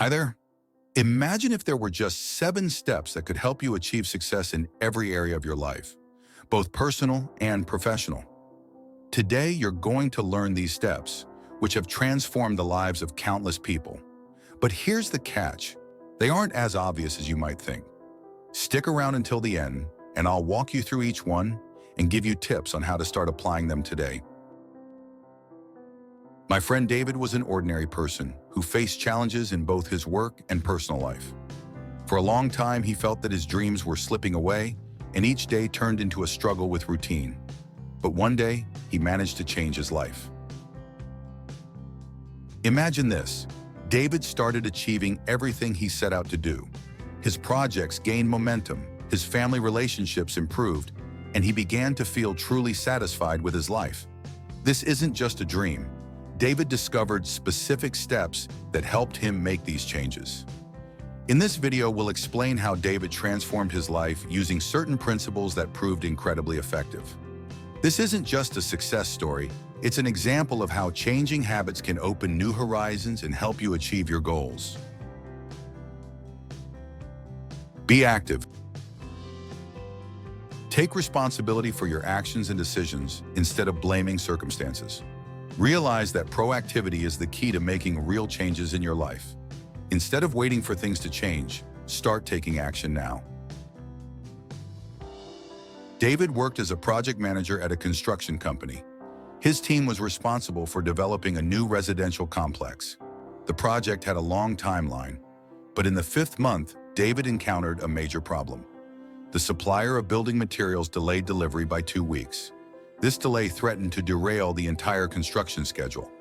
Hi there. Imagine if there were just 7 steps that could help you achieve success in every area of your life, both personal and professional. Today, you're going to learn these steps, which have transformed the lives of countless people. But here's the catch. They aren't as obvious as you might think. Stick around until the end, and I'll walk you through each one and give you tips on how to start applying them today. My friend David was an ordinary person who faced challenges in both his work and personal life. For a long time, he felt that his dreams were slipping away, and each day turned into a struggle with routine. But one day, he managed to change his life. Imagine this. David started achieving everything he set out to do. His projects gained momentum, his family relationships improved, and he began to feel truly satisfied with his life. This isn't just a dream. David discovered specific steps that helped him make these changes. In this video, we'll explain how David transformed his life using certain principles that proved incredibly effective. This isn't just a success story, it's an example of how changing habits can open new horizons and help you achieve your goals. Be active. Take responsibility for your actions and decisions instead of blaming circumstances. Realize that proactivity is the key to making real changes in your life. Instead of waiting for things to change, start taking action now. David worked as a project manager at a construction company. His team was responsible for developing a new residential complex. The project had a long timeline, but in the 5th month, David encountered a major problem. The supplier of building materials delayed delivery by 2 weeks. This delay threatened to derail the entire construction schedule.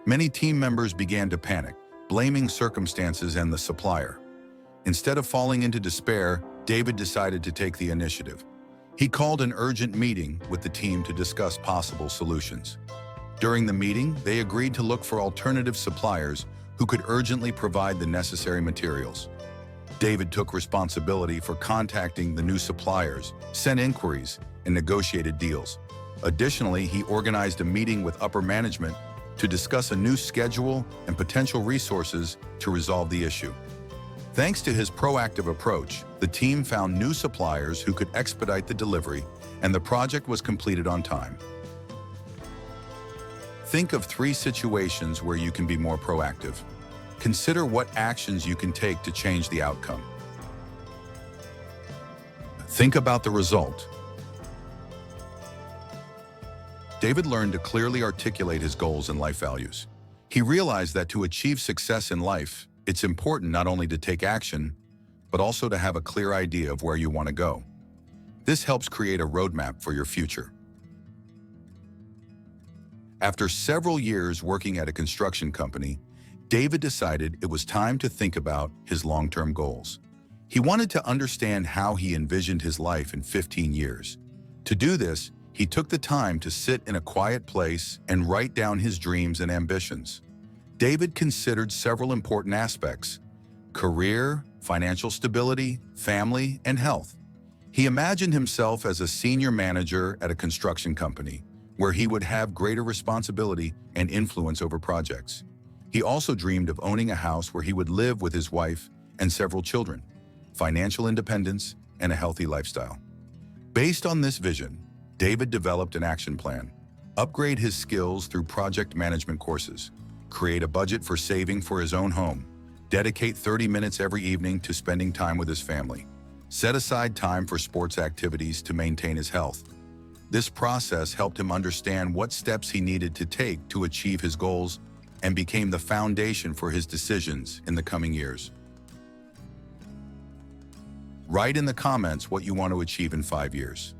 Many team members began to panic, blaming circumstances and the supplier. Instead of falling into despair, David decided to take the initiative. He called an urgent meeting with the team to discuss possible solutions. During the meeting, they agreed to look for alternative suppliers who could urgently provide the necessary materials. David took responsibility for contacting the new suppliers, sent inquiries, and negotiated deals. Additionally, he organized a meeting with upper management to discuss a new schedule and potential resources to resolve the issue. Thanks to his proactive approach, the team found new suppliers who could expedite the delivery, and the project was completed on time. Think of 3 situations where you can be more proactive. Consider what actions you can take to change the outcome. Think about the result. David learned to clearly articulate his goals and life values. He realized that to achieve success in life, it's important not only to take action, but also to have a clear idea of where you want to go. This helps create a roadmap for your future. After several years working at a construction company, David decided it was time to think about his long-term goals. He wanted to understand how he envisioned his life in 15 years. To do this, he took the time to sit in a quiet place and write down his dreams and ambitions. David considered several important aspects: career, financial stability, family, and health. He imagined himself as a senior manager at a construction company, where he would have greater responsibility and influence over projects. He also dreamed of owning a house where he would live with his wife and several children, financial independence, and a healthy lifestyle. Based on this vision, David developed an action plan: upgrade his skills through project management courses, create a budget for saving for his own home, dedicate 30 minutes every evening to spending time with his family, set aside time for sports activities to maintain his health. This process helped him understand what steps he needed to take to achieve his goals and became the foundation for his decisions in the coming years. Write in the comments what you want to achieve in 5 years.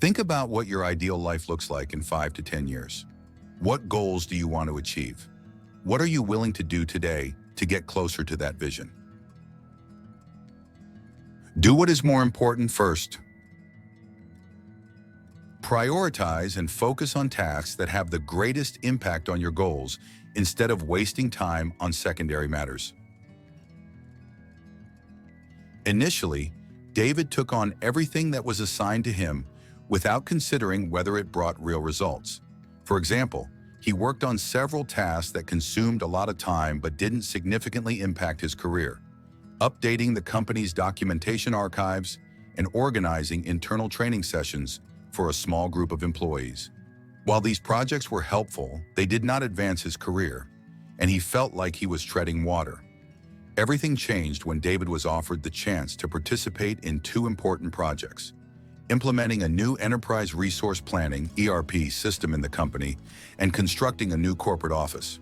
Think about what your ideal life looks like in 5 to 10 years. What goals do you want to achieve? What are you willing to do today to get closer to that vision? Do what is more important first. Prioritize and focus on tasks that have the greatest impact on your goals instead of wasting time on secondary matters. Initially, David took on everything that was assigned to him without considering whether it brought real results. For example, He worked on several tasks that consumed a lot of time but didn't significantly impact his career, updating the company's documentation archives and organizing internal training sessions for a small group of employees. While these projects were helpful, they did not advance his career, and he felt like he was treading water. Everything changed when David was offered the chance to participate in two important projects: implementing a new enterprise resource planning (ERP) system in the company and constructing a new corporate office.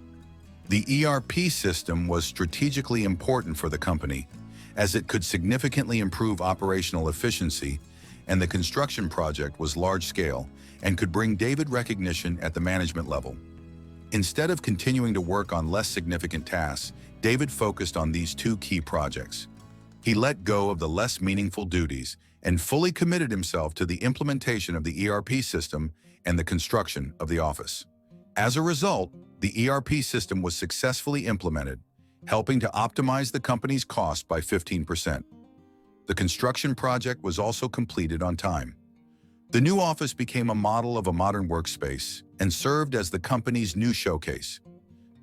The ERP system was strategically important for the company, as it could significantly improve operational efficiency, and the construction project was large-scale and could bring David recognition at the management level. Instead of continuing to work on less significant tasks, David focused on these two key projects. He let go of the less meaningful duties and fully committed himself to the implementation of the ERP system and the construction of the office. As a result, the ERP system was successfully implemented, helping to optimize the company's cost by 15%. The construction project was also completed on time. The new office became a model of a modern workspace and served as the company's new showcase.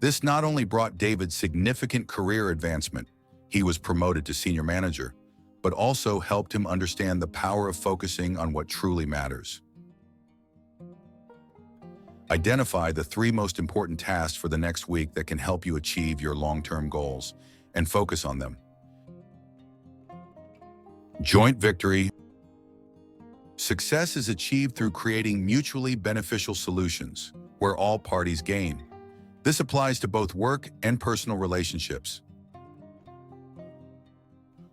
This not only brought David significant career advancement, he was promoted to senior manager, but also helped him understand the power of focusing on what truly matters. Identify the 3 most important tasks for the next week that can help you achieve your long-term goals, and focus on them. Joint victory. Success is achieved through creating mutually beneficial solutions, where all parties gain. This applies to both work and personal relationships.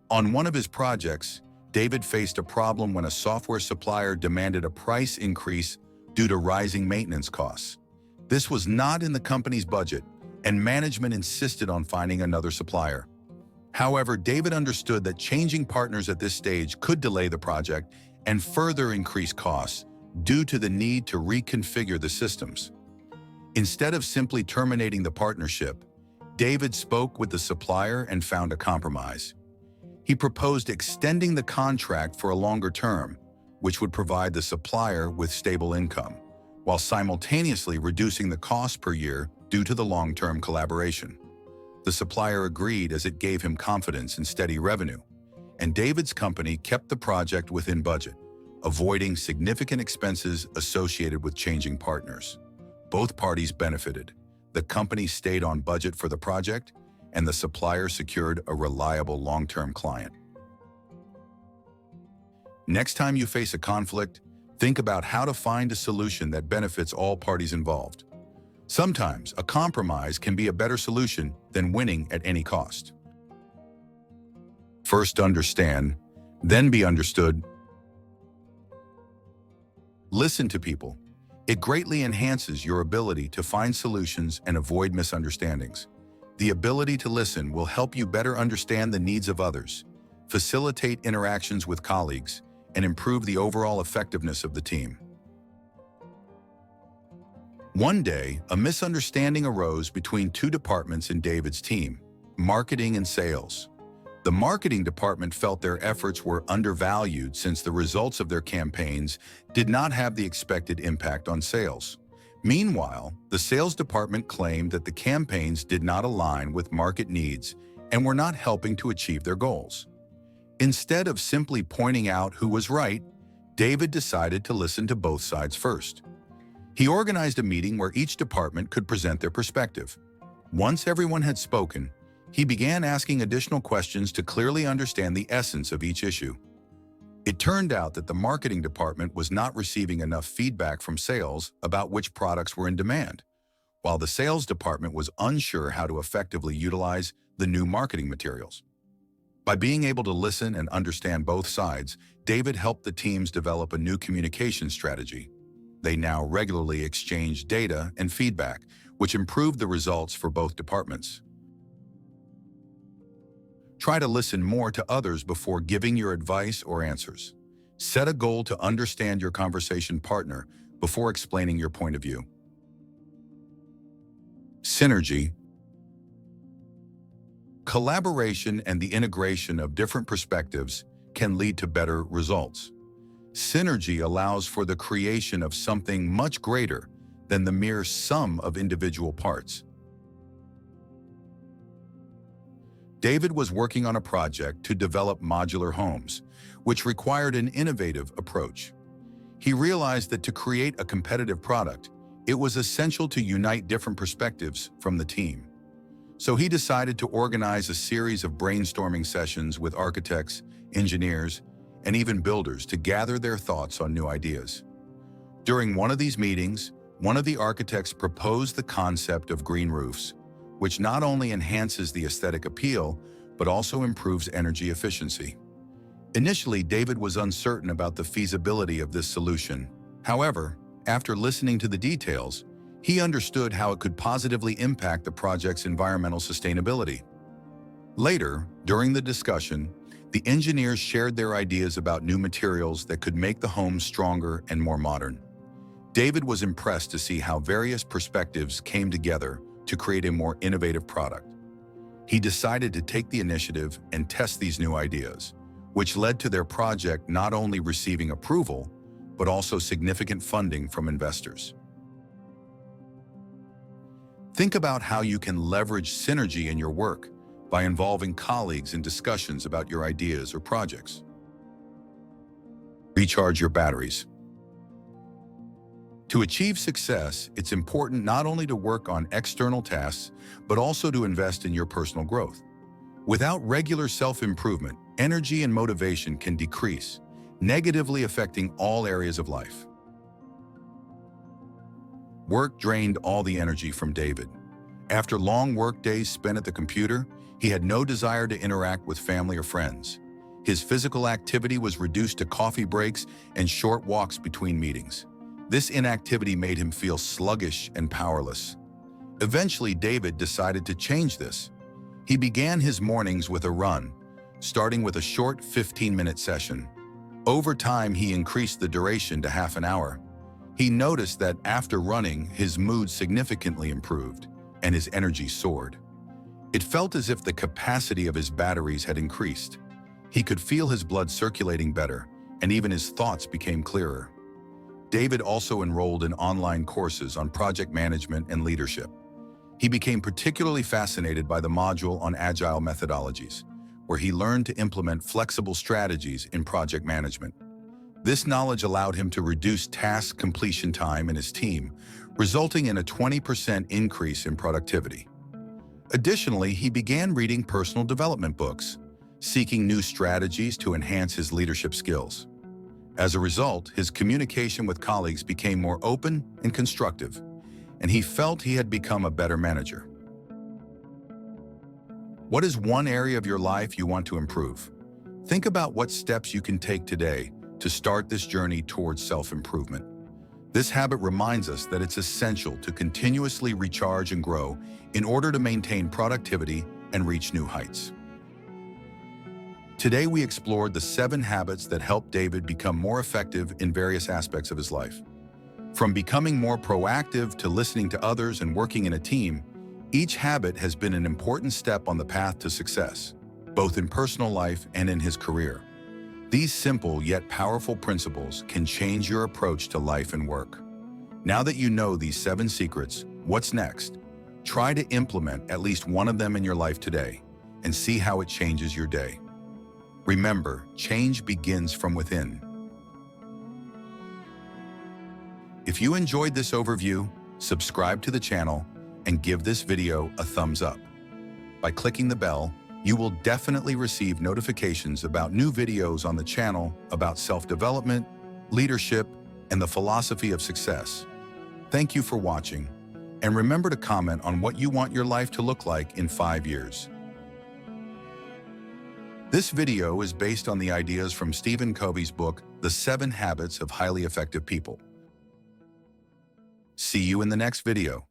On one of his projects, David faced a problem when a software supplier demanded a price increase due to rising maintenance costs. This was not in the company's budget, and management insisted on finding another supplier. However, David understood that changing partners at this stage could delay the project and further increase costs due to the need to reconfigure the systems. Instead of simply terminating the partnership, David spoke with the supplier and found a compromise. He proposed extending the contract for a longer term, which would provide the supplier with stable income, while simultaneously reducing the cost per year due to the long-term collaboration. The supplier agreed as it gave him confidence in steady revenue, and David's company kept the project within budget, avoiding significant expenses associated with changing partners. Both parties benefited. The company stayed on budget for the project, and the supplier secured a reliable long-term client. Next time you face a conflict, think about how to find a solution that benefits all parties involved. Sometimes a compromise can be a better solution than winning at any cost. First understand, then be understood. Listen to people. It greatly enhances your ability to find solutions and avoid misunderstandings. The ability to listen will help you better understand the needs of others, facilitate interactions with colleagues, and improve the overall effectiveness of the team. One day, a misunderstanding arose between 2 departments in David's team, marketing and sales. The marketing department felt their efforts were undervalued since the results of their campaigns did not have the expected impact on sales. Meanwhile, the sales department claimed that the campaigns did not align with market needs and were not helping to achieve their goals. Instead of simply pointing out who was right, David decided to listen to both sides first. He organized a meeting where each department could present their perspective. Once everyone had spoken, he began asking additional questions to clearly understand the essence of each issue. It turned out that the marketing department was not receiving enough feedback from sales about which products were in demand, while the sales department was unsure how to effectively utilize the new marketing materials. By being able to listen and understand both sides, David helped the teams develop a new communication strategy. They now regularly exchange data and feedback, which improved the results for both departments. Try to listen more to others before giving your advice or answers. Set a goal to understand your conversation partner before explaining your point of view. Synergy. Collaboration and the integration of different perspectives can lead to better results. Synergy allows for the creation of something much greater than the mere sum of individual parts. David was working on a project to develop modular homes, which required an innovative approach. He realized that to create a competitive product, it was essential to unite different perspectives from the team. So he decided to organize a series of brainstorming sessions with architects, engineers, and even builders to gather their thoughts on new ideas. During one of these meetings, one of the architects proposed the concept of green roofs, which not only enhances the aesthetic appeal, but also improves energy efficiency. Initially, David was uncertain about the feasibility of this solution. However, after listening to the details, he understood how it could positively impact the project's environmental sustainability. Later, during the discussion, the engineers shared their ideas about new materials that could make the home stronger and more modern. David was impressed to see how various perspectives came together to create a more innovative product. He decided to take the initiative and test these new ideas, which led to their project not only receiving approval, but also significant funding from investors. Think about how you can leverage synergy in your work by involving colleagues in discussions about your ideas or projects. Recharge your batteries. To achieve success, it's important not only to work on external tasks, but also to invest in your personal growth. Without regular self-improvement, energy and motivation can decrease, negatively affecting all areas of life. Work drained all the energy from David. After long work days spent at the computer, he had no desire to interact with family or friends. His physical activity was reduced to coffee breaks and short walks between meetings. This inactivity made him feel sluggish and powerless. Eventually, David decided to change this. He began his mornings with a run, starting with a short 15-minute session. Over time, he increased the duration to half an hour. He noticed that after running, his mood significantly improved, and his energy soared. It felt as if the capacity of his batteries had increased. He could feel his blood circulating better, and even his thoughts became clearer. David also enrolled in online courses on project management and leadership. He became particularly fascinated by the module on agile methodologies, where he learned to implement flexible strategies in project management. This knowledge allowed him to reduce task completion time in his team, resulting in a 20% increase in productivity. Additionally, he began reading personal development books, seeking new strategies to enhance his leadership skills. As a result, his communication with colleagues became more open and constructive, and he felt he had become a better manager. What is one area of your life you want to improve? Think about what steps you can take today to start this journey towards self-improvement. This habit reminds us that it's essential to continuously recharge and grow in order to maintain productivity and reach new heights. Today, we explored the 7 habits that helped David become more effective in various aspects of his life. From becoming more proactive to listening to others and working in a team, each habit has been an important step on the path to success, both in personal life and in his career. These simple yet powerful principles can change your approach to life and work. Now that you know these 7 secrets, what's next? Try to implement at least one of them in your life today and see how it changes your day. Remember, change begins from within. If you enjoyed this overview, subscribe to the channel and give this video a thumbs up. By clicking the bell, you will definitely receive notifications about new videos on the channel about self-development, leadership, and the philosophy of success. Thank you for watching, and remember to comment on what you want your life to look like in 5 years. This video is based on the ideas from Stephen Covey's book, The 7 Habits of Highly Effective People. See you in the next video.